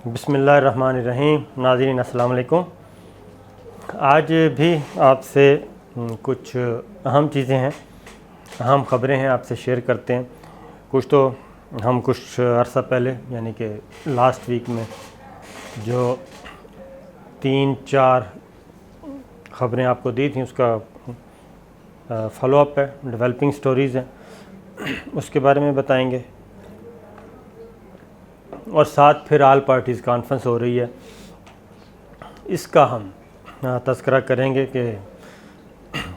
بسم اللہ الرحمن الرحیم۔ ناظرین السلام علیکم۔ آج بھی آپ سے کچھ اہم چیزیں ہیں، اہم خبریں ہیں، آپ سے شیئر کرتے ہیں۔ کچھ عرصہ پہلے یعنی کہ لاسٹ ویک میں جو 3-4 خبریں آپ کو دی تھیں اس کا فالو اپ ہے، ڈیولپنگ سٹوریز ہیں، اس کے بارے میں بتائیں گے، اور ساتھ پھر آل پارٹیز کانفرنس ہو رہی ہے، اس کا ہم تذکرہ کریں گے کہ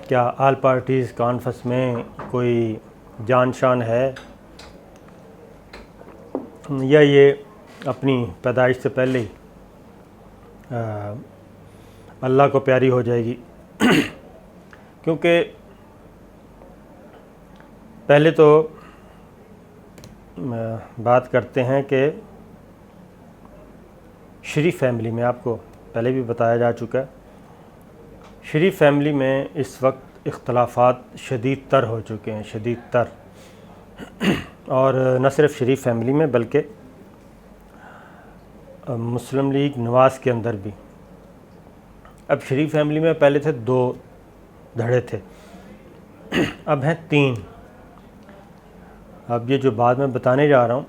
کیا آل پارٹیز کانفرنس میں کوئی جان شان ہے یا یہ اپنی پیدائش سے پہلے ہی اللہ کو پیاری ہو جائے گی۔ کیونکہ پہلے تو بات کرتے ہیں کہ شریف فیملی میں، آپ کو پہلے بھی بتایا جا چکا ہے، شریف فیملی میں اس وقت اختلافات شدید تر ہو چکے ہیں، شدید تر، اور نہ صرف شریف فیملی میں بلکہ مسلم لیگ نواز کے اندر بھی۔ اب شریف فیملی میں پہلے تھے 2 دھڑے تھے، اب ہیں 3۔ اب یہ جو بات میں بتانے جا رہا ہوں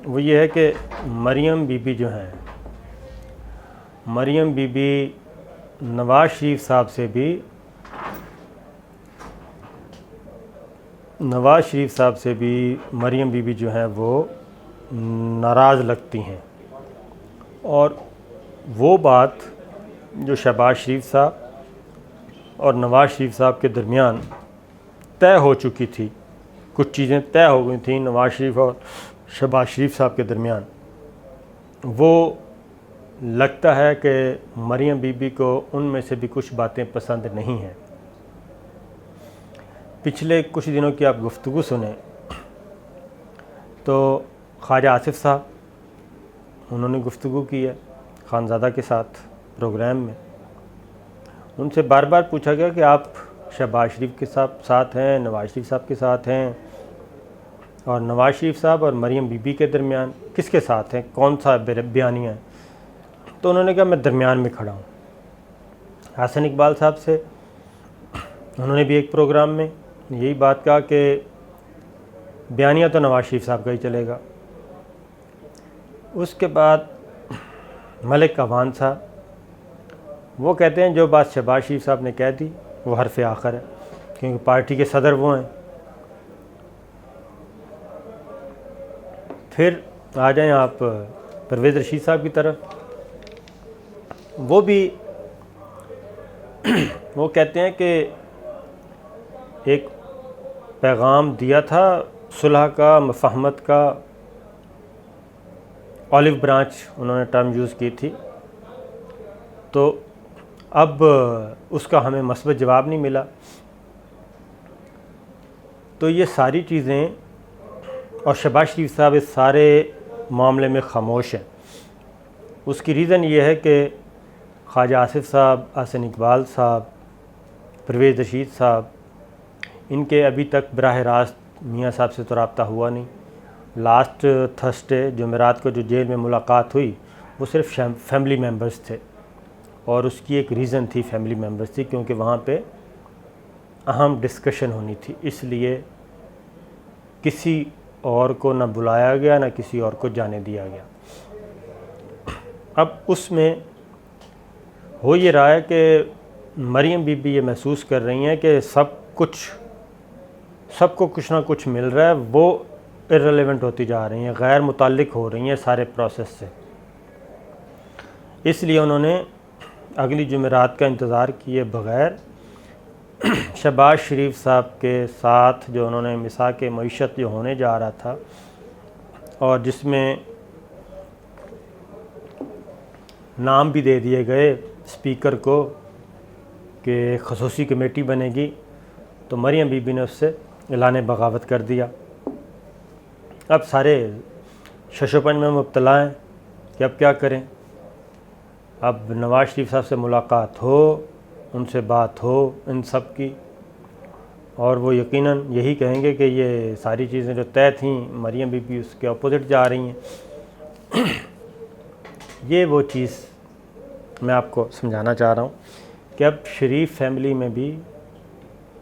وہ یہ ہے کہ مریم بی بی جو ہیں، مریم بی بی نواز شریف صاحب سے بھی مریم بی بی جو ہیں وہ ناراض لگتی ہیں، اور وہ بات جو شہباز شریف صاحب اور نواز شریف صاحب کے درمیان طے ہو چکی تھی، کچھ چیزیں طے ہو گئی تھیں نواز شریف اور شہباز شریف صاحب کے درمیان، وہ لگتا ہے کہ مریم بی بی کو ان میں سے بھی کچھ باتیں پسند نہیں ہیں۔ پچھلے کچھ دنوں کی آپ گفتگو سنیں تو خواجہ آصف صاحب انہوں نے گفتگو کی ہے خانزادہ کے ساتھ پروگرام میں، ان سے بار بار پوچھا گیا کہ آپ شہباز شریف کے ساتھ ہیں، نواز شریف صاحب کے ساتھ ہیں، اور نواز شریف صاحب اور مریم بی بی کے درمیان کس کے ساتھ ہیں، کون سا بیانیہ ہے؟ تو انہوں نے کہا میں درمیان میں کھڑا ہوں۔ حسن اقبال صاحب سے انہوں نے بھی ایک پروگرام میں یہی بات کہا کہ بیانیہ تو نواز شریف صاحب کا ہی چلے گا۔ اس کے بعد ملک اعوان صاحب وہ کہتے ہیں جو بات شہباز شریف صاحب نے کہہ دی وہ حرف آخر ہے، کیونکہ پارٹی کے صدر وہ ہیں۔ پھر آ جائیں آپ پرویز رشید صاحب کی طرف، وہ کہتے ہیں کہ ایک پیغام دیا تھا صلح کا، مفاہمت کا، اولیو برانچ انہوں نے ٹرم یوز کی تھی، تو اب اس کا ہمیں مثبت جواب نہیں ملا۔ تو یہ ساری چیزیں، اور شہباز شریف صاحب اس سارے معاملے میں خاموش ہیں۔ اس کی ریزن یہ ہے کہ خواجہ آصف صاحب، حسن اقبال صاحب، پرویز رشید صاحب، ان کے ابھی تک براہ راست میاں صاحب سے تو رابطہ ہوا نہیں۔ لاسٹ تھرسڈے جمعرات کو جو جیل میں ملاقات ہوئی وہ صرف فیملی ممبرز تھے، اور اس کی ایک ریزن تھی، فیملی ممبرز تھی، کیونکہ وہاں پہ اہم ڈسکشن ہونی تھی، اس لیے کسی اور کو نہ بلایا گیا، نہ کسی اور کو جانے دیا گیا۔ اب اس میں ہو یہ رہا ہے کہ مریم بی بی یہ محسوس کر رہی ہیں کہ سب کو کچھ نہ کچھ مل رہا ہے، وہ ارریلیونٹ ہوتی جا رہی ہیں، غیر متعلق ہو رہی ہیں سارے پروسیس سے۔ اس لیے انہوں نے اگلی جمعرات کا انتظار کیے بغیر شہباز شریف صاحب کے ساتھ جو انہوں نے مساق معیشت جو ہونے جا رہا تھا، اور جس میں نام بھی دے دیے گئے اسپیکر کو کہ خصوصی کمیٹی بنے گی، تو مریم بی بی نے اس سے اعلان بغاوت کر دیا۔ اب سارے شش و پنج میں مبتلا ہیں کہ اب کیا کریں۔ اب نواز شریف صاحب سے ملاقات ہو، ان سے بات ہو ان سب کی، اور وہ یقیناً یہی کہیں گے کہ یہ ساری چیزیں جو طے تھیں مریم بی بی اس کے اپوزٹ جا رہی ہیں۔ یہ وہ چیز میں آپ کو سمجھانا چاہ رہا ہوں کہ اب شریف فیملی میں بھی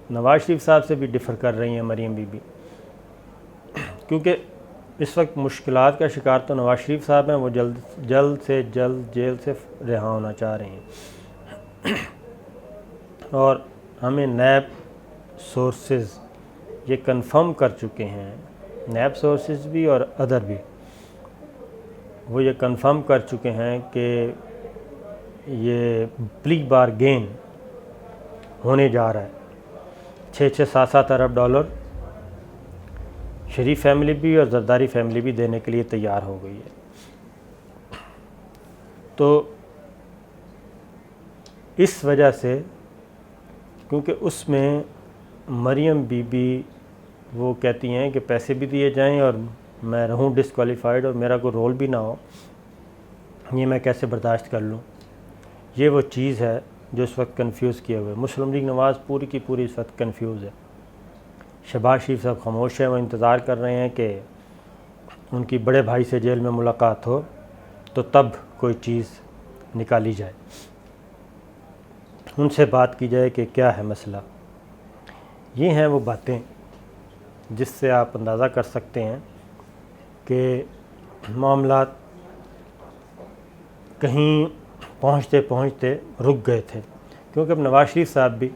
نواز شریف صاحب سے بھی ڈفر کر رہی ہیں مریم بی بی، کیونکہ اس وقت مشکلات کا شکار تو نواز شریف صاحب ہیں، وہ جلد سے جلد جیل سے رہا ہونا چاہ رہے ہیں، اور ہمیں نیب سورسز یہ کنفرم کر چکے ہیں، نیب سورسز بھی اور ادر بھی، وہ یہ کنفرم کر چکے ہیں کہ یہ پلی بارگین ہونے جا رہا ہے۔ 6-7 ارب ڈالر شریف فیملی بھی اور زرداری فیملی بھی دینے کے لیے تیار ہو گئی ہے۔ تو اس وجہ سے، کیونکہ اس میں مریم بی بی وہ کہتی ہیں کہ پیسے بھی دیے جائیں اور میں رہوں ڈسکوالیفائڈ اور میرا کوئی رول بھی نہ ہو، یہ میں کیسے برداشت کر لوں؟ یہ وہ چیز ہے جو اس وقت کنفیوز کیے ہوئے۔ مسلم لیگ نواز پوری کی پوری اس وقت کنفیوز ہے۔ شہباز شریف صاحب خاموش ہیں، وہ انتظار کر رہے ہیں کہ ان کی بڑے بھائی سے جیل میں ملاقات ہو تو تب کوئی چیز نکالی جائے، ان سے بات کی جائے کہ کیا ہے مسئلہ۔ یہ ہیں وہ باتیں جس سے آپ اندازہ کر سکتے ہیں کہ معاملات کہیں پہنچتے پہنچتے رک گئے تھے، کیونکہ اب نواز شریف صاحب بھی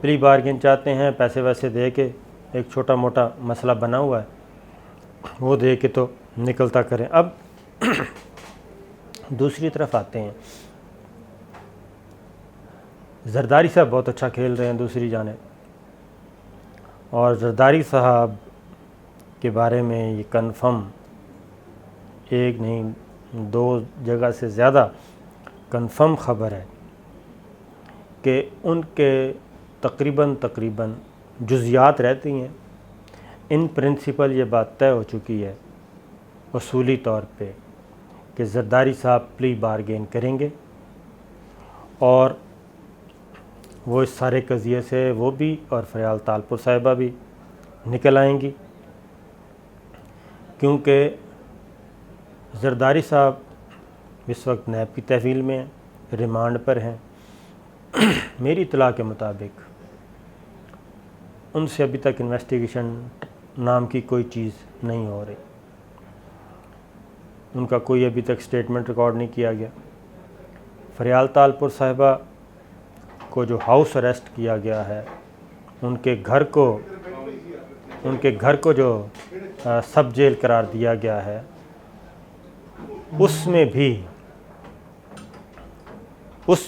پلی بارگین چاہتے ہیں، پیسے ویسے دے کے، ایک چھوٹا موٹا مسئلہ بنا ہوا ہے وہ دے کے تو نکلتا کریں۔ اب دوسری طرف آتے ہیں، زرداری صاحب بہت اچھا کھیل رہے ہیں دوسری جانب، اور زرداری صاحب کے بارے میں یہ کنفرم ایک نہیں 2 جگہ سے زیادہ کنفرم خبر ہے کہ ان کے تقریباً جزیات رہتی ہیں، ان پرنسپل یہ بات طے ہو چکی ہے اصولی طور پہ کہ زرداری صاحب پلی بارگین کریں گے، اور وہ اس سارے قضیے سے وہ بھی اور فریال تالپور صاحبہ بھی نکل آئیں گی، کیونکہ زرداری صاحب اس وقت نیب کی تحویل میں ہیں، ریمانڈ پر ہیں۔ میری اطلاع کے مطابق ان سے ابھی تک انویسٹیگیشن نام کی کوئی چیز نہیں ہو رہی، ان کا کوئی ابھی تک سٹیٹمنٹ ریکارڈ نہیں کیا گیا۔ فریال تالپور صاحبہ کو جو ہاؤس اریسٹ کیا گیا ہے، ان کے گھر کو جو سب جیل قرار دیا گیا ہے، اس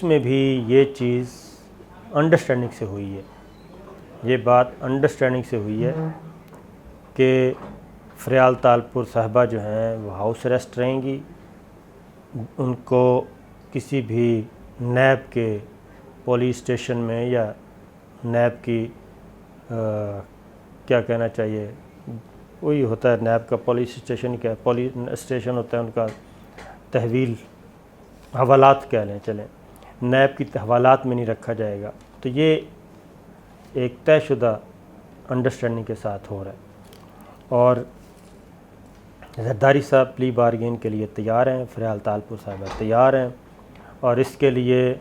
میں بھی یہ چیز انڈرسٹینڈنگ سے ہوئی ہے، یہ بات انڈرسٹینڈنگ سے ہوئی ہے کہ فریال تالپور صاحبہ جو ہیں وہ ہاؤس اریسٹ رہیں گی، ان کو کسی بھی نیب کے پولیس اسٹیشن میں یا نیب کی کیا کہنا چاہیے، وہی ہوتا ہے نیب کا پولیس اسٹیشن، کیا پولیس اسٹیشن ہوتا ہے ان کا، تحویل حوالات کہہ لیں، چلیں نیب کی حوالات میں نہیں رکھا جائے گا۔ تو یہ ایک طے شدہ انڈرسٹینڈنگ کے ساتھ ہو رہا ہے، اور زرداری صاحب پلی بارگین کے لیے تیار ہیں، فریال تالپور صاحبہ تیار ہیں، اور اس کے لیے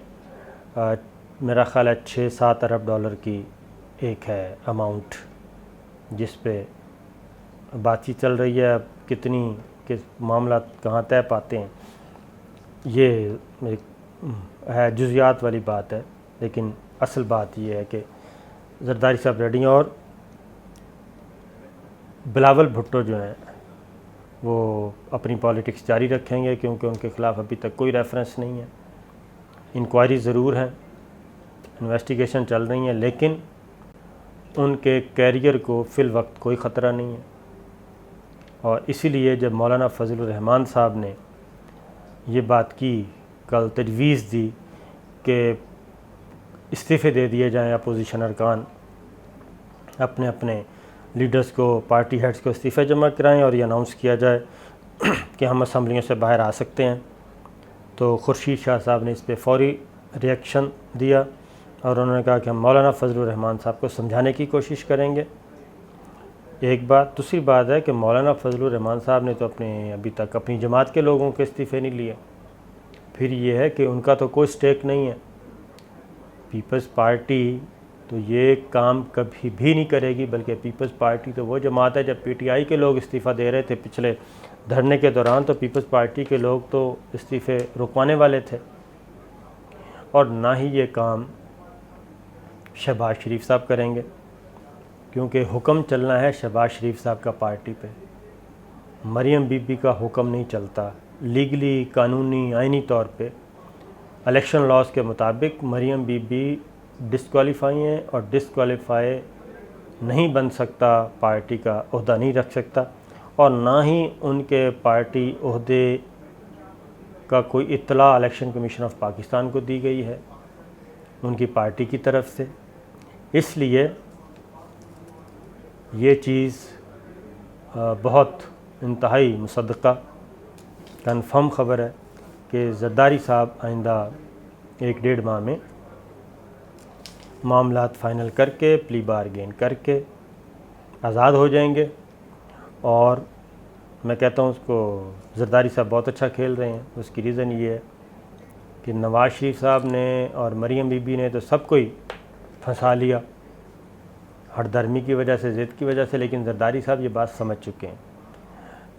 میرا خیال ہے 6-7 ارب ڈالر کی ایک ہے اماؤنٹ جس پہ بات چیت چل رہی ہے۔ اب کتنی کہ معاملات کہاں طے پاتے ہیں یہ ہے جزیات والی بات ہے، لیکن اصل بات یہ ہے کہ زرداری صاحب ریڈی ہیں، اور بلاول بھٹو جو ہیں وہ اپنی پالیٹکس جاری رکھیں گے، کیونکہ ان کے خلاف ابھی تک کوئی ریفرنس نہیں ہے۔ انکوائری ضرور ہیں، انویسٹیگیشن چل رہی ہیں، لیکن ان کے کیریئر کو فی الوقت کوئی خطرہ نہیں ہے، اور اسی لیے جب مولانا فضل الرحمان صاحب نے یہ بات کی، کل تجویز دی کہ استعفے دے دیے جائیں اپوزیشن ارکان، اپنے اپنے لیڈرز کو، پارٹی ہیڈز کو استعفے جمع کرائیں اور یہ اناؤنس کیا جائے کہ ہم اسمبلیوں سے باہر آ سکتے ہیں، تو خورشید شاہ صاحب نے اس پہ فوری ریئیکشن دیا، اور انہوں نے کہا کہ ہم مولانا فضل الرحمان صاحب کو سمجھانے کی کوشش کریں گے، ایک بات دوسری بات ہے کہ مولانا فضل الرحمان صاحب نے تو ابھی تک اپنی جماعت کے لوگوں کے استعفے نہیں لیے. پھر یہ ہے کہ ان کا تو کوئی سٹیک نہیں ہے. پیپلز پارٹی تو یہ کام کبھی بھی نہیں کرے گی، بلکہ پیپلز پارٹی تو وہ جماعت ہے. جب پی ٹی آئی کے لوگ استعفیٰ دے رہے تھے پچھلے دھرنے کے دوران، تو پیپلز پارٹی کے لوگ تو استعفے رکوانے والے تھے. اور نہ ہی یہ کام شہباز شریف صاحب کریں گے، کیونکہ حکم چلنا ہے شہباز شریف صاحب کا پارٹی پہ. مریم بی بی کا حکم نہیں چلتا. لیگلی، قانونی، آئینی طور پہ الیکشن لاز کے مطابق مریم بی بی ڈسکوالیفائی ہیں، اور ڈسکوالیفائی نہیں بن سکتا، پارٹی کا عہدہ نہیں رکھ سکتا. اور نہ ہی ان کے پارٹی عہدے کا کوئی اطلاع الیکشن کمیشن آف پاکستان کو دی گئی ہے ان کی پارٹی کی طرف سے. اس لیے یہ چیز بہت انتہائی مصدقہ کنفرم خبر ہے کہ زرداری صاحب آئندہ 1-1.5 ماہ میں معاملات فائنل کر کے، پلی بارگین کر کے آزاد ہو جائیں گے. اور میں کہتا ہوں اس کو زرداری صاحب بہت اچھا کھیل رہے ہیں. اس کی ریزن یہ ہے کہ نواز شریف صاحب نے اور مریم بی بی نے تو سب کو ہی پھنسا لیا، ہٹ درمی کی وجہ سے، ضد کی وجہ سے. لیکن زرداری صاحب یہ بات سمجھ چکے ہیں.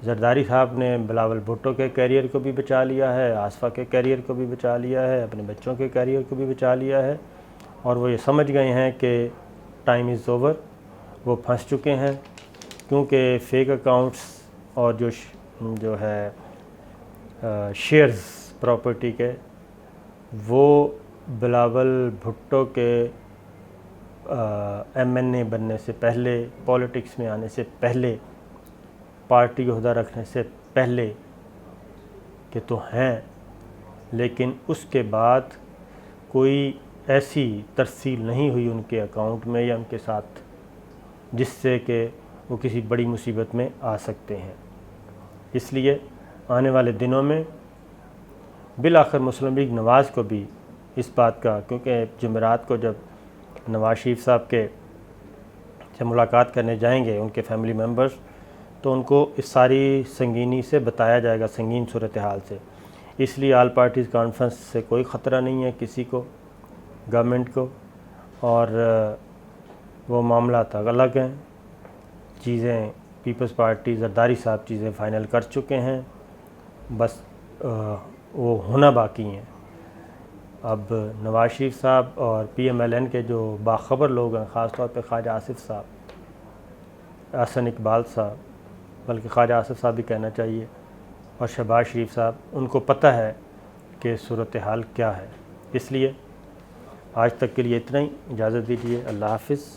زرداری صاحب نے بلاول بھٹو کے کیریئر کو بھی بچا لیا ہے، آصفہ کے کیریئر کو بھی بچا لیا ہے، اپنے بچوں کے کیریئر کو بھی بچا لیا ہے. اور وہ یہ سمجھ گئے ہیں کہ ٹائم از اوور. وہ پھنس چکے ہیں، کیونکہ فیک اکاؤنٹس اور جو ہے شیئرز پراپرٹی کے، وہ بلاول بھٹو کے ایم این اے بننے سے پہلے، پولیٹکس میں آنے سے پہلے، پارٹی عہدہ رکھنے سے پہلے کہ تو ہیں، لیکن اس کے بعد کوئی ایسی ترسیل نہیں ہوئی ان کے اکاؤنٹ میں یا ان کے ساتھ جس سے کہ وہ کسی بڑی مصیبت میں آ سکتے ہیں. اس لیے آنے والے دنوں میں بالآخر مسلم لیگ نواز کو بھی اس بات کا، کیونکہ جمعرات کو جب نواز شریف صاحب کے سے ملاقات کرنے جائیں گے ان کے فیملی ممبرز، تو ان کو اس ساری سنگینی سے بتایا جائے گا، سنگین صورتحال سے. اس لیے آل پارٹیز کانفرنس سے کوئی خطرہ نہیں ہے کسی کو، گورنمنٹ کو. اور وہ معاملات الگ ہیں. چیزیں پیپلز پارٹی زرداری صاحب چیزیں فائنل کر چکے ہیں، بس وہ ہونا باقی ہیں. اب نواز شریف صاحب اور پی ایم ایل این کے جو باخبر لوگ ہیں، خاص طور پہ خواجہ آصف صاحب، احسن اقبال صاحب، بلکہ خواجہ آصف صاحب بھی کہنا چاہیے، اور شہباز شریف صاحب، ان کو پتہ ہے کہ صورتحال کیا ہے. اس لیے آج تک کے لیے اتنا ہی. اجازت دیجیے. اللہ حافظ.